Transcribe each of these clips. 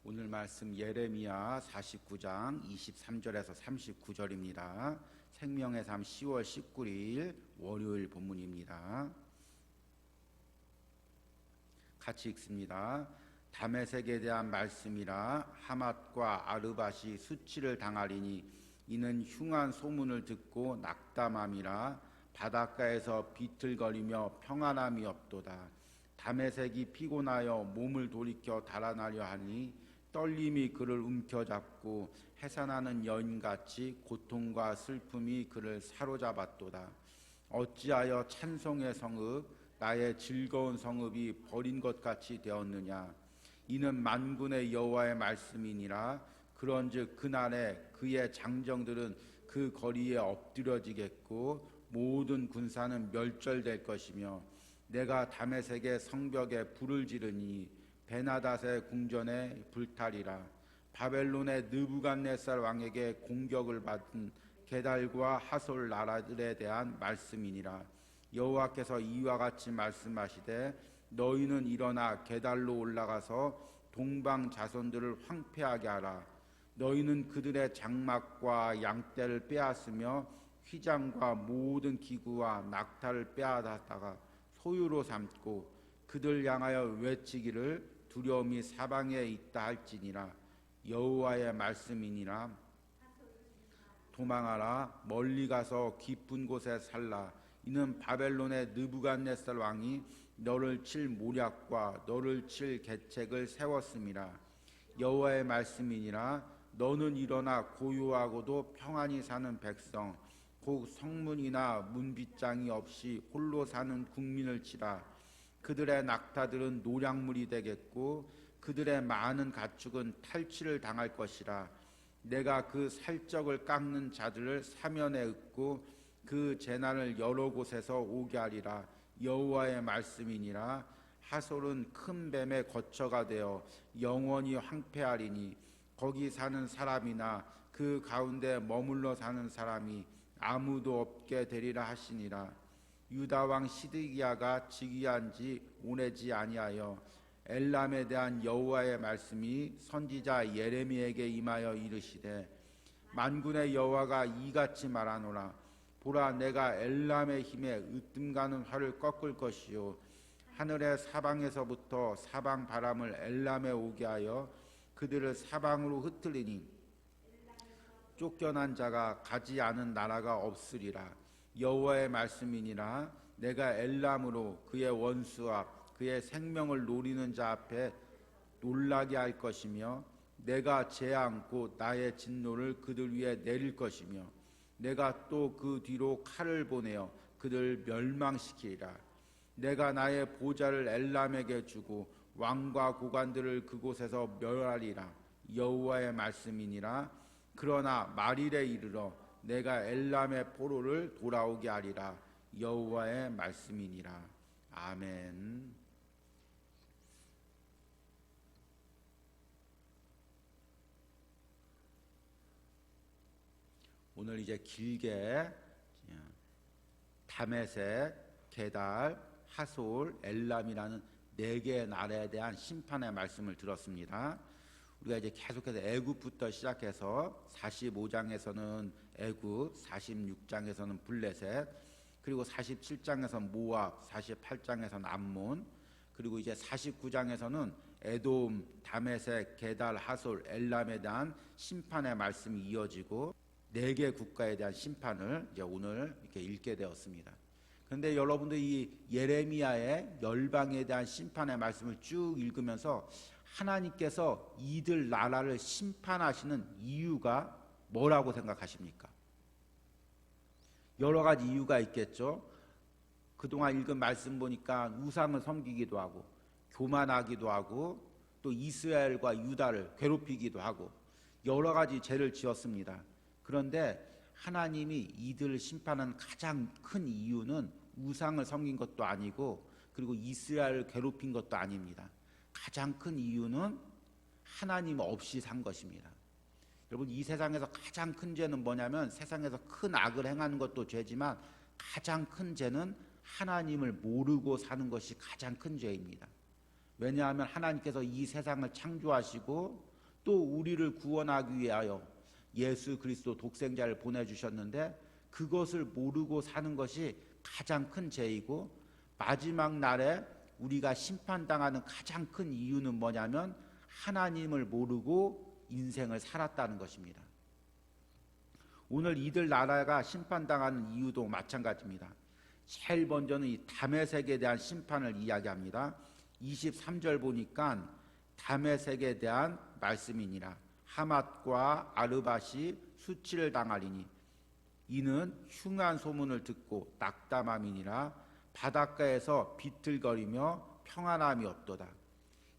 오늘 말씀 예레미야 49장 23절에서 39절입니다. 생명의 삶 10월 19일 월요일 본문입니다. 같이 읽습니다. 다메섹에 대한 말씀이라. 하맛과 아르밧이 수치를 당하리니 이는 흉한 소문을 듣고 낙담함이라. 바닷가에서 비틀거리며 평안함이 없도다. 다메섹이 피곤하여 몸을 돌이켜 달아나려 하니 떨림이 그를 움켜잡고 해산하는 여인같이 고통과 슬픔이 그를 사로잡았도다. 어찌하여 찬송의 성읍 나의 즐거운 성읍이 버린 것 같이 되었느냐. 이는 만군의 여호와의 말씀이니라. 그런즉 그날에 그의 장정들은 그 거리에 엎드려지겠고 모든 군사는 멸절될 것이며 내가 다메섹의 성벽에 불을 지르니 베나닷의 궁전에 불타리라. 바벨론의 느부갓네살 왕에게 공격을 받은 게달과 하솔 나라들에 대한 말씀이니라. 여호와께서 이와 같이 말씀하시되 너희는 일어나 게달로 올라가서 동방 자손들을 황폐하게 하라. 너희는 그들의 장막과 양떼를 빼앗으며 휘장과 모든 기구와 낙타를 빼앗았다가 소유로 삼고 그들 향하여 외치기를 두려움이 사방에 있다 할지니라. 여호와의 말씀이니라. 도망하라. 멀리 가서 깊은 곳에 살라. 이는 바벨론의 느부갓네살 왕이 너를 칠 모략과 너를 칠 계책을 세웠음이라. 여호와의 말씀이니라. 너는 일어나 고요하고도 평안히 사는 백성 곧 성문이나 문빗장이 없이 홀로 사는 국민을 치라. 그들의 낙타들은 노략물이 되겠고 그들의 많은 가축은 탈취를 당할 것이라. 내가 그 살적을 깎는 자들을 사면에 읊고 그 재난을 여러 곳에서 오게 하리라. 여호와의 말씀이니라. 하솔은 큰 뱀의 거처가 되어 영원히 황폐하리니 거기 사는 사람이나 그 가운데 머물러 사는 사람이 아무도 없게 되리라 하시니라. 유다 왕 시드기야가 즉위한 지 오래지 아니하여 엘람에 대한 여호와의 말씀이 선지자 예레미야에게 임하여 이르시되 만군의 여호와가 이같이 말하노라. 보라, 내가 엘람의 힘에 으뜸가는 활을 꺾을 것이요 하늘의 사방에서부터 사방 바람을 엘람에 오게 하여 그들을 사방으로 흩으리니 쫓겨난 자가 가지 않은 나라가 없으리라. 여호와의 말씀이니라. 내가 엘람으로 그의 원수와 그의 생명을 노리는 자 앞에 놀라게 할 것이며 내가 재앙 곧 나의 진노를 그들 위에 내릴 것이며 내가 또 그 뒤로 칼을 보내어 그들 멸망시키리라. 내가 나의 보좌를 엘람에게 주고 왕과 고관들을 그곳에서 멸하리라. 여호와의 말씀이니라. 그러나 말일에 이르러 내가 엘람의 포로를 돌아오게 하리라. 여호와의 말씀이니라. 아멘. 오늘 이제 길게 다메섹, 게달, 하솔, 엘람이라는 네 개의 나라에 대한 심판의 말씀을 들었습니다. 우리가 이제 계속해서 애굽부터 시작해서 45장에서는 애굽, 46장에서는 블레셋, 그리고 47장에서는 모압, 48장에서는 암몬, 그리고 이제 49장에서는 에돔, 다메섹, 게달, 하솔, 엘람에 대한 심판의 말씀이 이어지고 네 개 국가에 대한 심판을 이제 오늘 이렇게 읽게 되었습니다. 그런데 여러분들 이 예레미야의 열방에 대한 심판의 말씀을 쭉 읽으면서 하나님께서 이들 나라를 심판하시는 이유가 뭐라고 생각하십니까? 여러 가지 이유가 있겠죠. 그동안 읽은 말씀 보니까 우상을 섬기기도 하고 교만하기도 하고 또 이스라엘과 유다를 괴롭히기도 하고 여러 가지 죄를 지었습니다. 그런데 하나님이 이들을 심판하는 가장 큰 이유는 우상을 섬긴 것도 아니고 그리고 이스라엘을 괴롭힌 것도 아닙니다. 가장 큰 이유는 하나님 없이 산 것입니다. 여러분, 이 세상에서 가장 큰 죄는 뭐냐면 세상에서 큰 악을 행하는 것도 죄지만 가장 큰 죄는 하나님을 모르고 사는 것이 가장 큰 죄입니다. 왜냐하면 하나님께서 이 세상을 창조하시고 또 우리를 구원하기 위하여 예수 그리스도 독생자를 보내주셨는데 그것을 모르고 사는 것이 가장 큰 죄이고 마지막 날에 우리가 심판당하는 가장 큰 이유는 뭐냐면 하나님을 모르고 인생을 살았다는 것입니다. 오늘 이들 나라가 심판당하는 이유도 마찬가지입니다. 제일 먼저는 이 다메섹에 대한 심판을 이야기합니다. 23절 보니까 다메섹에 대한 말씀이니라. 하맛과 아르밧이 수치를 당하리니 이는 흉한 소문을 듣고 낙담함이니라. 바닷가에서 비틀거리며 평안함이 없도다.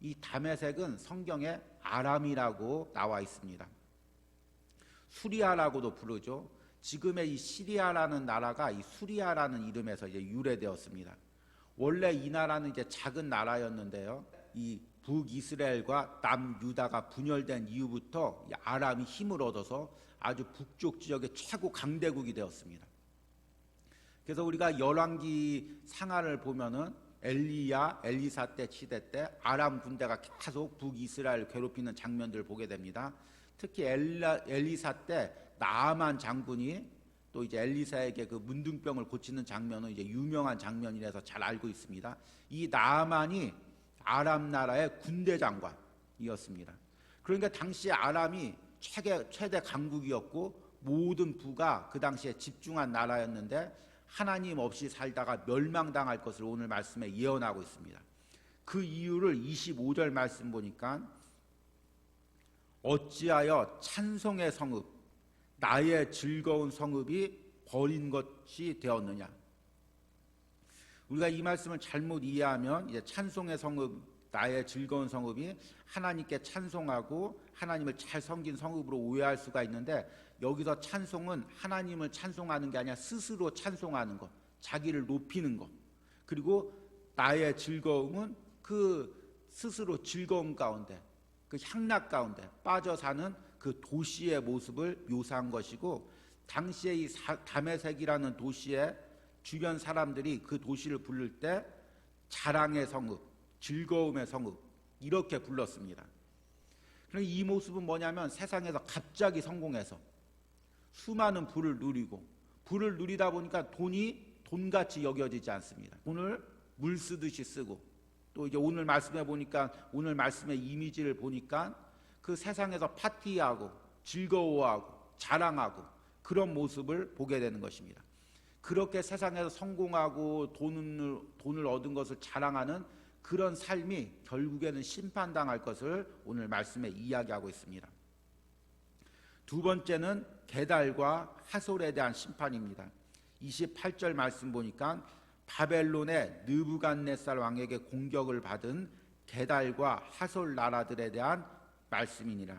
이 다메섹은 성경에 아람이라고 나와 있습니다. 수리아라고도 부르죠. 지금의 이 시리아라는 나라가 이 수리아라는 이름에서 이제 유래되었습니다. 원래 이 나라는 이제 작은 나라였는데요. 이 북이스라엘과 남유다가 분열된 이후부터 이 아람이 힘을 얻어서 아주 북쪽 지역의 최고 강대국이 되었습니다. 그래서 우리가 열왕기 상하를 보면은 엘리사 때 시대 때 아람 군대가 계속 북이스라엘 괴롭히는 장면들을 보게 됩니다. 특히 엘리사 때 나아만 장군이 또 이제 엘리사에게 그 문둥병을 고치는 장면은 이제 유명한 장면이라서 잘 알고 있습니다. 이 나아만이 아람 나라의 군대 장관이었습니다. 그러니까 당시 아람이 최대 강국이었고 모든 부가 그 당시에 집중한 나라였는데 하나님 없이 살다가 멸망당할 것을 오늘 말씀에 예언하고 있습니다. 그 이유를 25절 말씀 보니까 어찌하여 찬송의 성읍 나의 즐거운 성읍이 버린 것이 되었느냐. 우리가 이 말씀을 잘못 이해하면 이제 찬송의 성읍 나의 즐거운 성읍이 하나님께 찬송하고 하나님을 잘 섬긴 성읍으로 오해할 수가 있는데 여기서 찬송은 하나님을 찬송하는 게 아니라 스스로 찬송하는 것, 자기를 높이는 것. 그리고 나의 즐거움은 그 스스로 즐거움 가운데 그 향락 가운데 빠져 사는 그 도시의 모습을 묘사한 것이고 당시에 이 다메섹이라는 도시의 주변 사람들이 그 도시를 부를 때 자랑의 성읍, 즐거움의 성읍 이렇게 불렀습니다. 그러니까 이 모습은 뭐냐면 세상에서 갑자기 성공해서 수많은 부를 누리고 부를 누리다 보니까 돈이 돈같이 여겨지지 않습니다. 돈을 물 쓰듯이 쓰고 또 이제 오늘 말씀에 보니까 오늘 말씀의 이미지를 보니까 그 세상에서 파티하고 즐거워하고 자랑하고 그런 모습을 보게 되는 것입니다. 그렇게 세상에서 성공하고 돈을 얻은 것을 자랑하는 그런 삶이 결국에는 심판당할 것을 오늘 말씀에 이야기하고 있습니다. 두 번째는 게달과 하솔에 대한 심판입니다. 28절 말씀 보니까 바벨론의 느부갓네살 왕에게 공격을 받은 게달과 하솔 나라들에 대한 말씀이니라.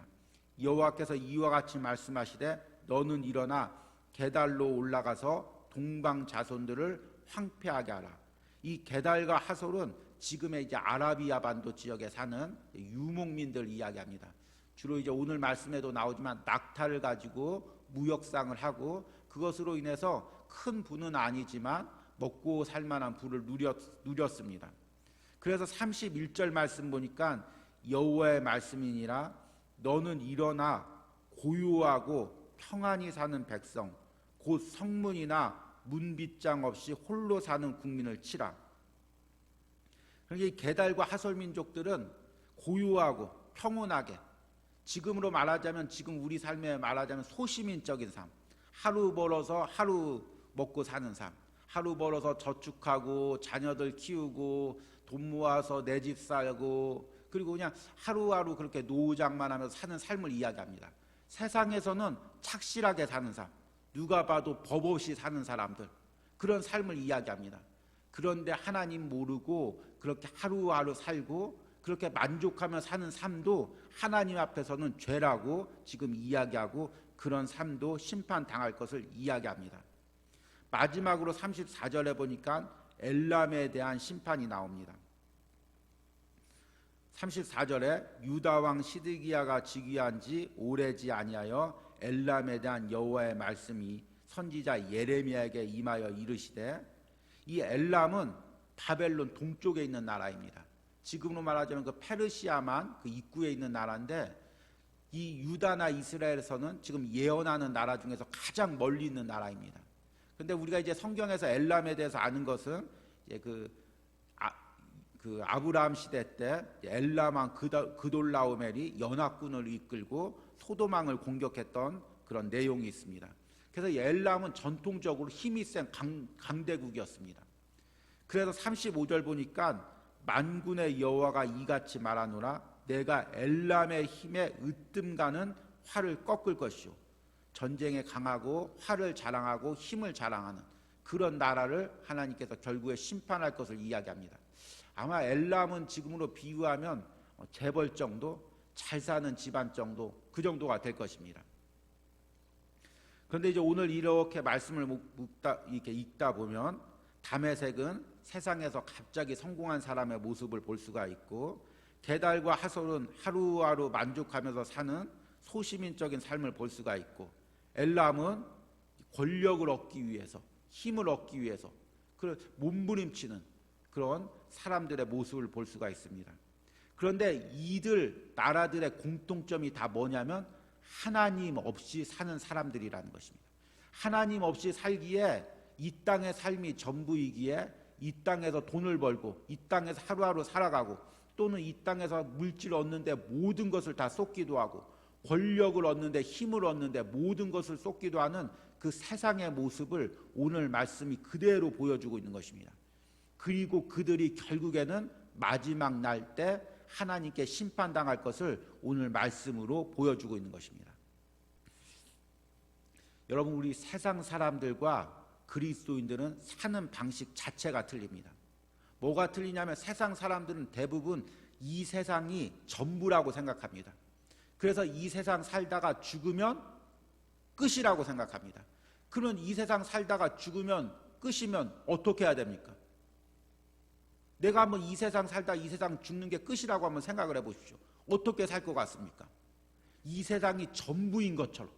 여호와께서 이와 같이 말씀하시되 너는 일어나 게달로 올라가서 동방 자손들을 황폐하게 하라. 이 게달과 하솔은 지금의 이제 아라비아 반도 지역에 사는 유목민들 이야기합니다. 주로 이제 오늘 말씀에도 나오지만 낙타를 가지고 무역상을 하고 그것으로 인해서 큰 부는 아니지만 먹고 살만한 부를 누렸습니다. 그래서 31절 말씀 보니까 여호와의 말씀이니라 너는 일어나 고요하고 평안히 사는 백성 곧 성문이나 문빗장 없이 홀로 사는 국민을 치라. 그러니까 이 게달과 하솔 민족들은 고요하고 평온하게 지금으로 말하자면 지금 우리 삶에 말하자면 소시민적인 삶 하루 벌어서 하루 먹고 사는 삶 하루 벌어서 저축하고 자녀들 키우고 돈 모아서 내 집 살고 그리고 그냥 하루하루 그렇게 노후장만 하면서 사는 삶을 이야기합니다. 세상에서는 착실하게 사는 삶 누가 봐도 법 없이 사는 사람들 그런 삶을 이야기합니다. 그런데 하나님 모르고 그렇게 하루하루 살고 그렇게 만족하며 사는 삶도 하나님 앞에서는 죄라고 지금 이야기하고 그런 삶도 심판당할 것을 이야기합니다. 마지막으로 34절에 보니까 엘람에 대한 심판이 나옵니다. 34절에 유다왕 시드기야가 즉위한 지 오래지 아니하여 엘람에 대한 여호와의 말씀이 선지자 예레미야에게 임하여 이르시되 이 엘람은 바벨론 동쪽에 있는 나라입니다. 지금으로 말하자면 그 페르시아만 그 입구에 있는 나라인데 이 유다나 이스라엘에서는 지금 예언하는 나라 중에서 가장 멀리 있는 나라입니다. 그런데 우리가 이제 성경에서 엘람에 대해서 아는 것은 이제 그 아브라함 시대 때 엘람 왕 그돌라오멜이 연합군을 이끌고 소돔왕을 공격했던 그런 내용이 있습니다. 그래서 엘람은 전통적으로 힘이 센 강대국이었습니다. 그래서 35절 보니까 만군의 여호와가 이같이 말하노라 내가 엘람의 힘에 으뜸가는 활을 꺾을 것이요 전쟁에 강하고 활을 자랑하고 힘을 자랑하는 그런 나라를 하나님께서 결국에 심판할 것을 이야기합니다. 아마 엘람은 지금으로 비유하면 재벌 정도, 잘 사는 집안 정도, 그 정도가 될 것입니다. 그런데 이제 오늘 이렇게 말씀을 이렇게 읽다 보면 다메섹은 세상에서 갑자기 성공한 사람의 모습을 볼 수가 있고, 게달과 하솔은 하루하루 만족하면서 사는 소시민적인 삶을 볼 수가 있고, 엘람은 권력을 얻기 위해서, 힘을 얻기 위해서 그 몸부림치는 그런 사람들의 모습을 볼 수가 있습니다. 그런데 이들 나라들의 공통점이 다 뭐냐면 하나님 없이 사는 사람들이라는 것입니다. 하나님 없이 살기에 이 땅의 삶이 전부이기에 이 땅에서 돈을 벌고 이 땅에서 하루하루 살아가고 또는 이 땅에서 물질을 얻는데 모든 것을 다 쏟기도 하고 권력을 얻는데 힘을 얻는데 모든 것을 쏟기도 하는 그 세상의 모습을 오늘 말씀이 그대로 보여주고 있는 것입니다. 그리고 그들이 결국에는 마지막 날 때 하나님께 심판당할 것을 오늘 말씀으로 보여주고 있는 것입니다. 여러분, 우리 세상 사람들과 그리스도인들은 사는 방식 자체가 틀립니다. 뭐가 틀리냐면 세상 사람들은 대부분 이 세상이 전부라고 생각합니다. 그래서 이 세상 살다가 죽으면 끝이라고 생각합니다. 그러면 이 세상 살다가 죽으면 끝이면 어떻게 해야 됩니까? 내가 한번 이 세상 살다 이 세상 죽는 게 끝이라고 한번 생각을 해보십시오. 어떻게 살 것 같습니까? 이 세상이 전부인 것처럼,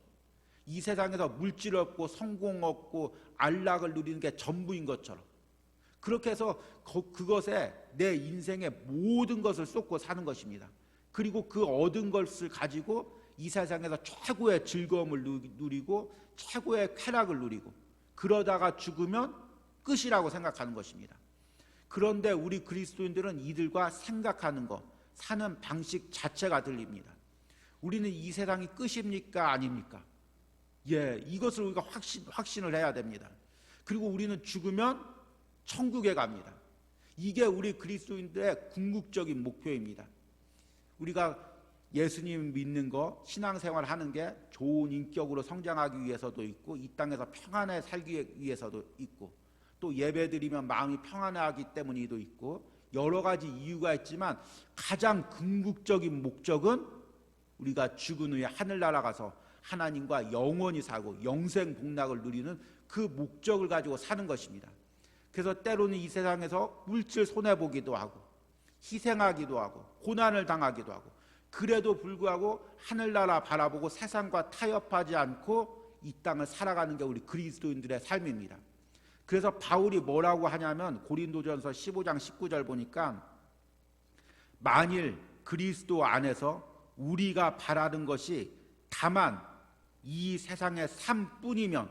이 세상에서 물질 얻고 성공 얻고 안락을 누리는 게 전부인 것처럼, 그렇게 해서 그것에 내 인생의 모든 것을 쏟고 사는 것입니다. 그리고 그 얻은 것을 가지고 이 세상에서 최고의 즐거움을 누리고 최고의 쾌락을 누리고 그러다가 죽으면 끝이라고 생각하는 것입니다. 그런데 우리 그리스도인들은 이들과 생각하는 것, 사는 방식 자체가 들립니다. 우리는 이 세상이 끝입니까? 아닙니까? 예, 이것을 우리가 확신을 해야 됩니다. 그리고 우리는 죽으면 천국에 갑니다. 이게 우리 그리스도인들의 궁극적인 목표입니다. 우리가 예수님 믿는 거, 신앙생활 하는 게 좋은 인격으로 성장하기 위해서도 있고 이 땅에서 평안에 살기 위해서도 있고 또 예배드리면 마음이 평안하기 때문이도 있고 여러 가지 이유가 있지만 가장 궁극적인 목적은 우리가 죽은 후에 하늘나라 가서 하나님과 영원히 살고 영생 복락을 누리는 그 목적을 가지고 사는 것입니다. 그래서 때로는 이 세상에서 물질 손해보기도 하고 희생하기도 하고 고난을 당하기도 하고 그래도 불구하고 하늘나라 바라보고 세상과 타협하지 않고 이 땅을 살아가는 게 우리 그리스도인들의 삶입니다. 그래서 바울이 뭐라고 하냐면 고린도전서 15장 19절 보니까 만일 그리스도 안에서 우리가 바라는 것이 다만 이 세상의 삶뿐이면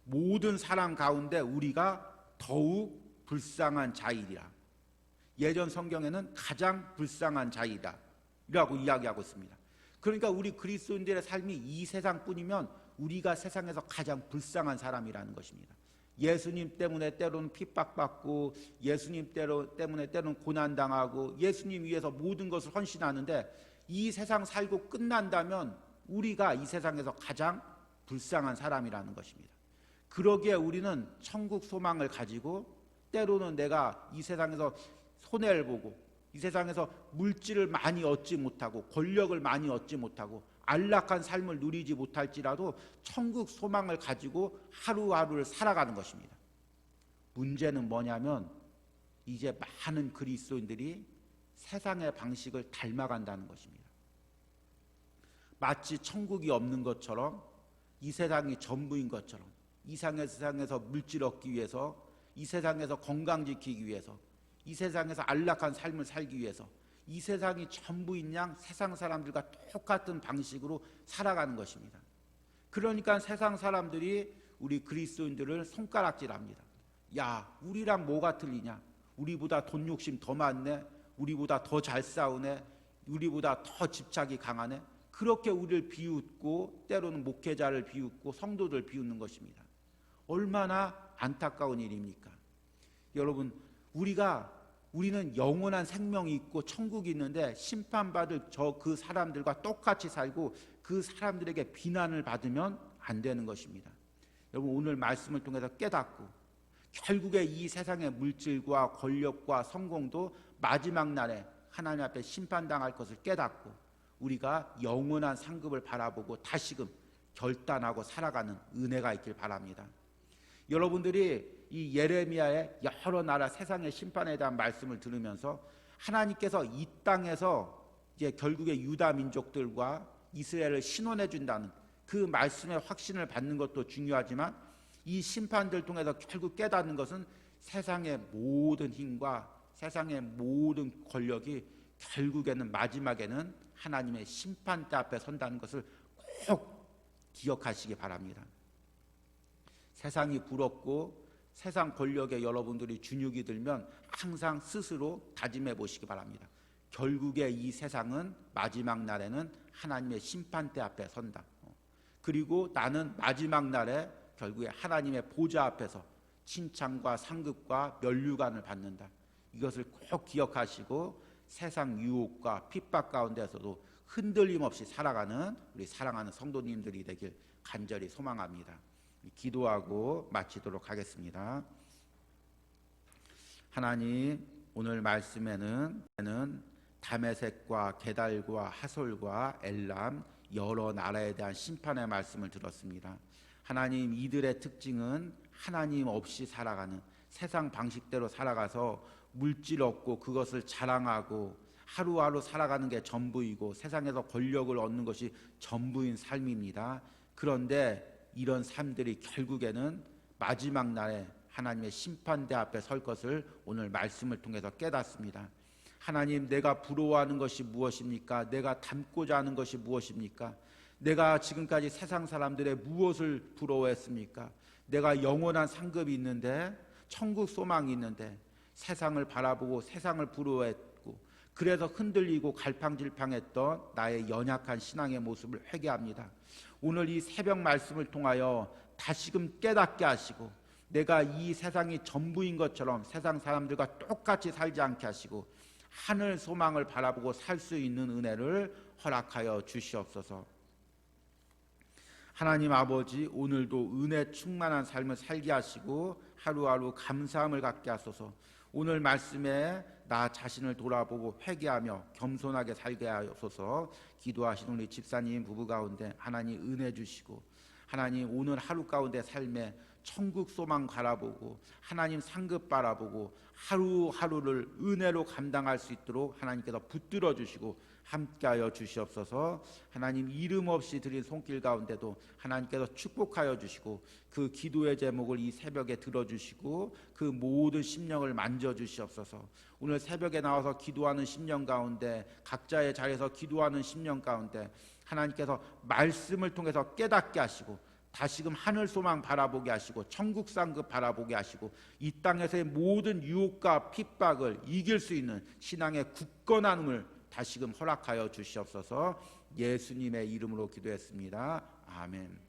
모든 사람 가운데 우리가 더욱 불쌍한 자이리라. 예전 성경에는 가장 불쌍한 자이다 라고 이야기하고 있습니다. 그러니까 우리 그리스도인들의 삶이 이 세상뿐이면 우리가 세상에서 가장 불쌍한 사람이라는 것입니다. 예수님 때문에 때로는 핍박받고 예수님 때문에 때로는 고난당하고 예수님 위해서 모든 것을 헌신하는데 이 세상 살고 끝난다면 우리가 이 세상에서 가장 불쌍한 사람이라는 것입니다. 그러기에 우리는 천국 소망을 가지고 때로는 내가 이 세상에서 손해를 보고 이 세상에서 물질을 많이 얻지 못하고 권력을 많이 얻지 못하고 안락한 삶을 누리지 못할지라도 천국 소망을 가지고 하루하루를 살아가는 것입니다. 문제는 뭐냐면 이제 많은 그리스도인들이 세상의 방식을 닮아간다는 것입니다. 마치 천국이 없는 것처럼 이 세상이 전부인 것처럼 이 세상에서 물질 얻기 위해서 이 세상에서 건강 지키기 위해서 이 세상에서 안락한 삶을 살기 위해서 이 세상이 전부인 양 세상 사람들과 똑같은 방식으로 살아가는 것입니다. 그러니까 세상 사람들이 우리 그리스도인들을 손가락질합니다. 야, 우리랑 뭐가 틀리냐? 우리보다 돈 욕심 더 많네? 우리보다 더 잘 싸우네? 우리보다 더 집착이 강하네? 그렇게 우리를 비웃고 때로는 목회자를 비웃고 성도들 비웃는 것입니다. 얼마나 안타까운 일입니까? 여러분, 우리는 영원한 생명이 있고 천국이 있는데 심판받을 그 사람들과 똑같이 살고 그 사람들에게 비난을 받으면 안 되는 것입니다. 여러분, 오늘 말씀을 통해서 깨닫고 결국에 이 세상의 물질과 권력과 성공도 마지막 날에 하나님 앞에 심판당할 것을 깨닫고 우리가 영원한 상급을 바라보고 다시금 결단하고 살아가는 은혜가 있길 바랍니다. 여러분들이 이 예레미야의 여러 나라 세상의 심판에 대한 말씀을 들으면서 하나님께서 이 땅에서 이제 결국에 유다 민족들과 이스라엘을 신원해 준다는 그 말씀의 확신을 받는 것도 중요하지만 이 심판들 통해서 결국 깨닫는 것은 세상의 모든 힘과 세상의 모든 권력이 결국에는 마지막에는 하나님의 심판대 앞에 선다는 것을 꼭 기억하시기 바랍니다. 세상이 부럽고 세상 권력에 여러분들이 주눅이 들면 항상 스스로 다짐해 보시기 바랍니다. 결국에 이 세상은 마지막 날에는 하나님의 심판대 앞에 선다. 그리고 나는 마지막 날에 결국에 하나님의 보좌 앞에서 칭찬과 상급과 면류관을 받는다. 이것을 꼭 기억하시고 세상 유혹과 핍박 가운데서도 흔들림 없이 살아가는 우리 사랑하는 성도님들이 되길 간절히 소망합니다. 기도하고 마치도록 하겠습니다. 하나님, 오늘 말씀에는 다메섹과 게달과 하솔과 엘람 여러 나라에 대한 심판의 말씀을 들었습니다. 하나님, 이들의 특징은 하나님 없이 살아가는 세상 방식대로 살아가서 물질 얻고 그것을 자랑하고 하루하루 살아가는 게 전부이고 세상에서 권력을 얻는 것이 전부인 삶입니다. 그런데 이런 삶들이 결국에는 마지막 날에 하나님의 심판대 앞에 설 것을 오늘 말씀을 통해서 깨닫습니다. 하나님, 내가 부러워하는 것이 무엇입니까? 내가 닮고자 하는 것이 무엇입니까? 내가 지금까지 세상 사람들의 무엇을 부러워했습니까? 내가 영원한 상급이 있는데 천국 소망이 있는데 세상을 바라보고 세상을 부러워했고 그래서 흔들리고 갈팡질팡했던 나의 연약한 신앙의 모습을 회개합니다. 오늘 이 새벽 말씀을 통하여 다시금 깨닫게 하시고 내가 이 세상이 전부인 것처럼 세상 사람들과 똑같이 살지 않게 하시고 하늘 소망을 바라보고 살 수 있는 은혜를 허락하여 주시옵소서. 하나님 아버지, 오늘도 은혜 충만한 삶을 살게 하시고 하루하루 감사함을 갖게 하소서. 오늘 말씀에 나 자신을 돌아보고 회개하며 겸손하게 살게 하소서. 기도하시는 우리 집사님 부부 가운데 하나님 은혜 주시고 하나님 오늘 하루 가운데 삶에 천국 소망 바라보고 하나님 상급 바라보고 하루하루를 은혜로 감당할 수 있도록 하나님께서 붙들어 주시고 함께하여 주시옵소서. 하나님, 이름 없이 드린 손길 가운데도 하나님께서 축복하여 주시고 그 기도의 제목을 이 새벽에 들어주시고 그 모든 심령을 만져주시옵소서. 오늘 새벽에 나와서 기도하는 심령 가운데 각자의 자리에서 기도하는 심령 가운데 하나님께서 말씀을 통해서 깨닫게 하시고 다시금 하늘 소망 바라보게 하시고 천국 상급 바라보게 하시고 이 땅에서의 모든 유혹과 핍박을 이길 수 있는 신앙의 굳건함을 다시금 허락하여 주시옵소서. 예수님의 이름으로 기도했습니다. 아멘.